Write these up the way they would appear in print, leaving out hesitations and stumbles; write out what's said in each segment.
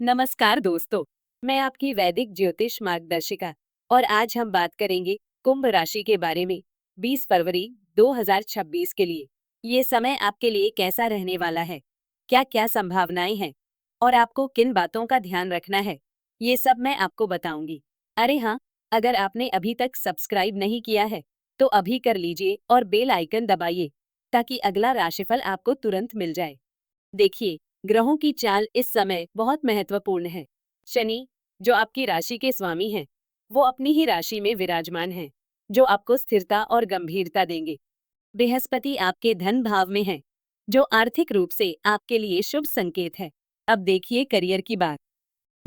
नमस्कार दोस्तों, मैं आपकी वैदिक ज्योतिष मार्गदर्शिका और आज हम बात करेंगे कुंभ राशि के बारे में 20 फरवरी 2026 के लिए। ये समय आपके लिए कैसा रहने वाला है, क्या क्या संभावनाएं हैं और आपको किन बातों का ध्यान रखना है, ये सब मैं आपको बताऊंगी। अरे हाँ, अगर आपने अभी तक सब्सक्राइब नहीं किया है तो अभी कर लीजिए और बेल आइकन दबाइए ताकि अगला राशिफल आपको तुरंत मिल जाए। देखिए, ग्रहों की चाल इस समय बहुत महत्वपूर्ण है। शनि, जो आपकी राशि के स्वामी हैं, वो अपनी ही राशि में विराजमान हैं, जो आपको स्थिरता और गंभीरता देंगे। बृहस्पति आपके धन भाव में है, जो आर्थिक रूप से आपके लिए शुभ संकेत है। अब देखिए करियर की बात।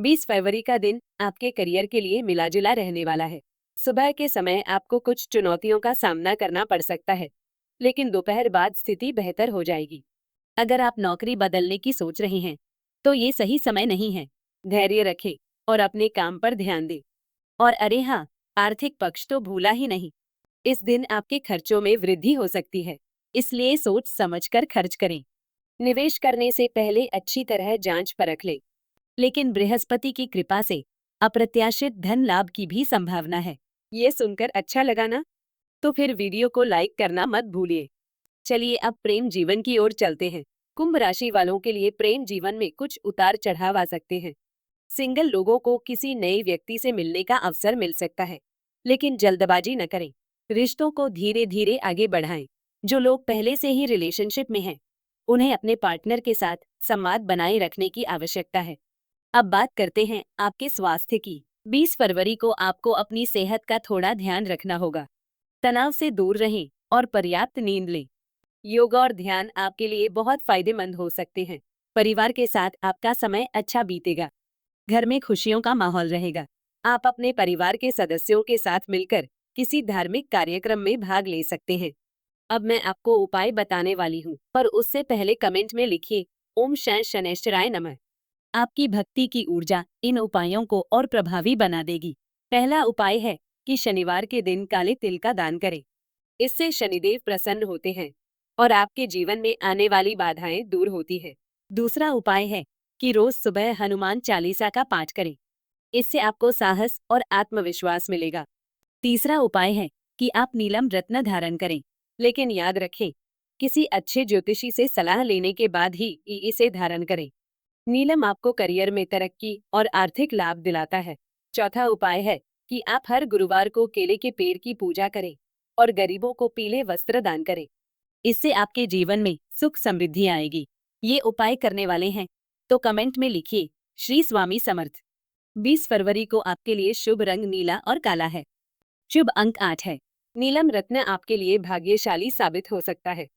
20 फरवरी का दिन आपके करियर के लिए मिला-जुला रहने वाला है। सुबह के समय आपको कुछ चुनौतियों का सामना करना पड़ सकता है, लेकिन दोपहर बाद स्थिति बेहतर हो जाएगी। अगर आप नौकरी बदलने की सोच रहे हैं, तो ये सही समय नहीं है। धैर्य रखें और अपने काम पर ध्यान दें। और अरे हाँ, आर्थिक पक्ष तो भूला ही नहीं। इस दिन आपके खर्चों में वृद्धि हो सकती है, इसलिए सोच समझकर खर्च करें। निवेश करने से पहले अच्छी तरह जांच परख लें। लेकिन बृहस्पति की कृपा से अप्रत्याशित धन लाभ की भी संभावना है। ये सुनकर अच्छा लगा ना? तो फिर वीडियो को लाइक करना मत भूलिए। चलिए अब प्रेम जीवन की ओर चलते हैं। कुंभ राशि वालों के लिए प्रेम जीवन में कुछ उतार चढ़ाव आ सकते हैं। सिंगल लोगों को किसी नए व्यक्ति से मिलने का अवसर मिल सकता है, लेकिन जल्दबाजी न करें। रिश्तों को धीरे धीरे आगे बढ़ाएं। जो लोग पहले से ही रिलेशनशिप में हैं, उन्हें अपने पार्टनर के साथ संवाद बनाए रखने की आवश्यकता है। अब बात करते हैं आपके स्वास्थ्य की। 20 फरवरी को आपको अपनी सेहत का थोड़ा ध्यान रखना होगा। तनाव से दूर रहें और पर्याप्त नींद लें। योगा और ध्यान आपके लिए बहुत फायदेमंद हो सकते हैं। परिवार के साथ आपका समय अच्छा बीतेगा। घर में खुशियों का माहौल रहेगा। आप अपने परिवार के सदस्यों के साथ मिलकर किसी धार्मिक कार्यक्रम में भाग ले सकते हैं। अब मैं आपको उपाय बताने वाली हूँ, पर उससे पहले कमेंट में लिखिए ओम शं शनैश्चराय नमः। आपकी भक्ति की ऊर्जा इन उपायों को और प्रभावी बना देगी। पहला उपाय है कि शनिवार के दिन काले तिल का दान करें। इससे शनिदेव प्रसन्न होते हैं और आपके जीवन में आने वाली बाधाएं दूर होती है। दूसरा उपाय है कि रोज सुबह हनुमान चालीसा का पाठ करें। इससे आपको साहस और आत्मविश्वास मिलेगा। तीसरा उपाय है कि आप नीलम रत्न धारण करें, लेकिन याद रखें, किसी अच्छे ज्योतिषी से सलाह लेने के बाद ही इसे धारण करें। नीलम आपको करियर में तरक्की और आर्थिक लाभ दिलाता है। चौथा उपाय है कि आप हर गुरुवार को केले के पेड़ की पूजा करें और गरीबों को पीले वस्त्र दान करें। इससे आपके जीवन में सुख समृद्धि आएगी। ये उपाय करने वाले हैं तो कमेंट में लिखिए श्री स्वामी समर्थ। 20 फरवरी को आपके लिए शुभ रंग नीला और काला है। शुभ अंक 8 है। नीलम रत्न आपके लिए भाग्यशाली साबित हो सकता है।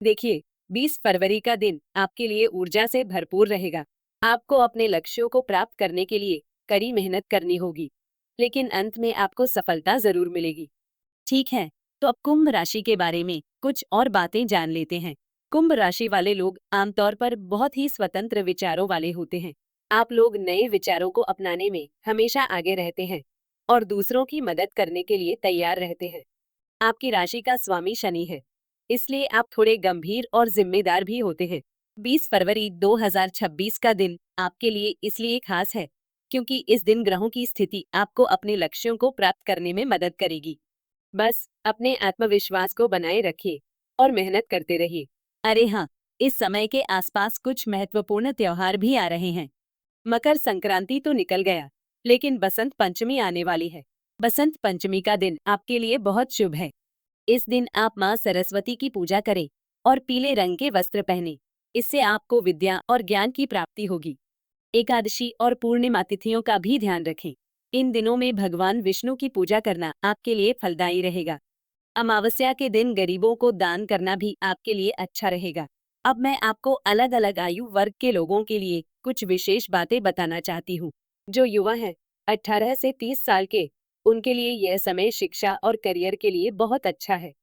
देखिए, 20 फरवरी का दिन आपके लिए ऊर्जा से भरपूर रहेगा। आपको अपने लक्ष्यों को प्राप्त करने के लिए कड़ी मेहनत करनी होगी, लेकिन अंत में आपको सफलता जरूर मिलेगी। ठीक है, तो अब कुंभ राशि के बारे में कुछ और बातें जान लेते हैं। कुंभ राशि वाले लोग आमतौर पर बहुत ही स्वतंत्र विचारों वाले होते हैं। आप लोग नए विचारों को अपनाने में हमेशा आगे रहते हैं और दूसरों की मदद करने के लिए तैयार रहते हैं। आपकी राशि का स्वामी शनि है, इसलिए आप थोड़े गंभीर और जिम्मेदार भी होते हैं। 20 फरवरी 2026 का दिन आपके लिए इसलिए खास है क्योंकि इस दिन ग्रहों की स्थिति आपको अपने लक्ष्यों को प्राप्त करने में मदद करेगी। बस अपने आत्मविश्वास को बनाए रखिए और मेहनत करते रहिए। अरे हाँ, इस समय के आसपास कुछ महत्वपूर्ण त्योहार भी आ रहे हैं। मकर संक्रांति तो निकल गया, लेकिन बसंत पंचमी आने वाली है। बसंत पंचमी का दिन आपके लिए बहुत शुभ है। इस दिन आप माँ सरस्वती की पूजा करें और पीले रंग के वस्त्र पहनें। इससे आपको विद्या और ज्ञान की प्राप्ति होगी। एकादशी और पूर्णिमा तिथियों का भी ध्यान रखें। इन दिनों में भगवान विष्णु की पूजा करना आपके लिए फलदायी रहेगा। अमावस्या के दिन गरीबों को दान करना भी आपके लिए अच्छा रहेगा। अब मैं आपको अलग अलग आयु वर्ग के लोगों के लिए कुछ विशेष बातें बताना चाहती हूँ। जो युवा हैं, 18 से 30 साल के, उनके लिए यह समय शिक्षा और करियर के लिए बहुत अच्छा है।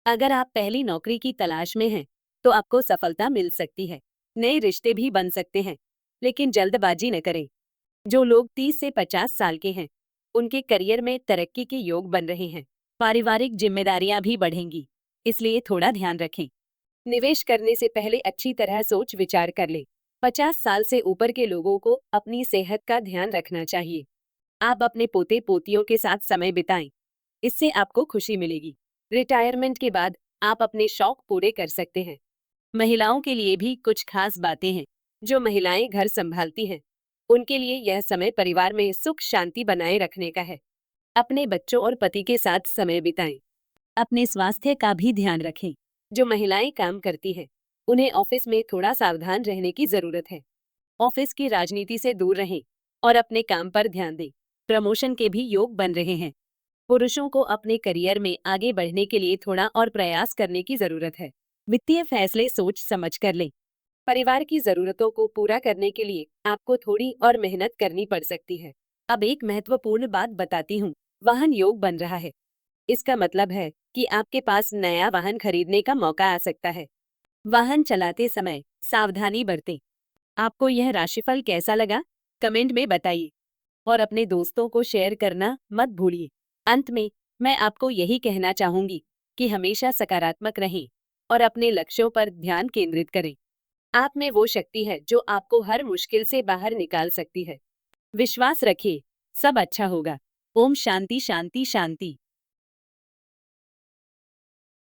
अगर आप पहली नौकरी की तलाश में हैं, तो आपको सफलता मिल सकती है। नए रिश्ते भी बन सकते हैं, लेकिन जल्दबाजी न करें। जो लोग 30 से 50 साल के हैं, उनके करियर में तरक्की के योग बन रहे हैं। पारिवारिक जिम्मेदारियां भी बढ़ेंगी, इसलिए थोड़ा ध्यान रखें। निवेश करने से पहले अच्छी तरह सोच विचार कर लें। 50 साल से ऊपर के लोगों को अपनी सेहत का ध्यान रखना चाहिए। आप अपने पोते पोतियों के साथ समय बिताएं, इससे आपको खुशी मिलेगी। रिटायरमेंट के बाद आप अपने शौक पूरे कर सकते हैं। महिलाओं के लिए भी कुछ खास बातें हैं। जो महिलाएं घर संभालती हैं, उनके लिए यह समय परिवार में सुख शांति बनाए रखने का है। अपने बच्चों और पति के साथ समय बिताएं। अपने स्वास्थ्य का भी ध्यान रखें। जो महिलाएं काम करती हैं, उन्हें ऑफिस में थोड़ा सावधान रहने की जरूरत है। ऑफिस की राजनीति से दूर रहें और अपने काम पर ध्यान दें। प्रमोशन के भी योग बन रहे हैं। पुरुषों को अपने करियर में आगे बढ़ने के लिए थोड़ा और प्रयास करने की जरूरत है। वित्तीय फैसले सोच समझ कर लें। परिवार की जरूरतों को पूरा करने के लिए आपको थोड़ी और मेहनत करनी पड़ सकती है। अब एक महत्वपूर्ण बात बताती हूँ। वाहन योग बन रहा है। इसका मतलब है कि आपके पास नया वाहन खरीदने का मौका आ सकता है। वाहन चलाते समय सावधानी बरतें। आपको यह राशिफल कैसा लगा? कमेंट में बताइए और अपने दोस्तों को शेयर करना मत भूलिए। अंत में मैं आपको यही कहना चाहूंगी कि हमेशा सकारात्मक रहें और अपने लक्ष्यों पर ध्यान केंद्रित करें। आप में वो शक्ति है जो आपको हर मुश्किल से बाहर निकाल सकती है। विश्वास रखिए, सब अच्छा होगा। ओम शांति शांति शांति।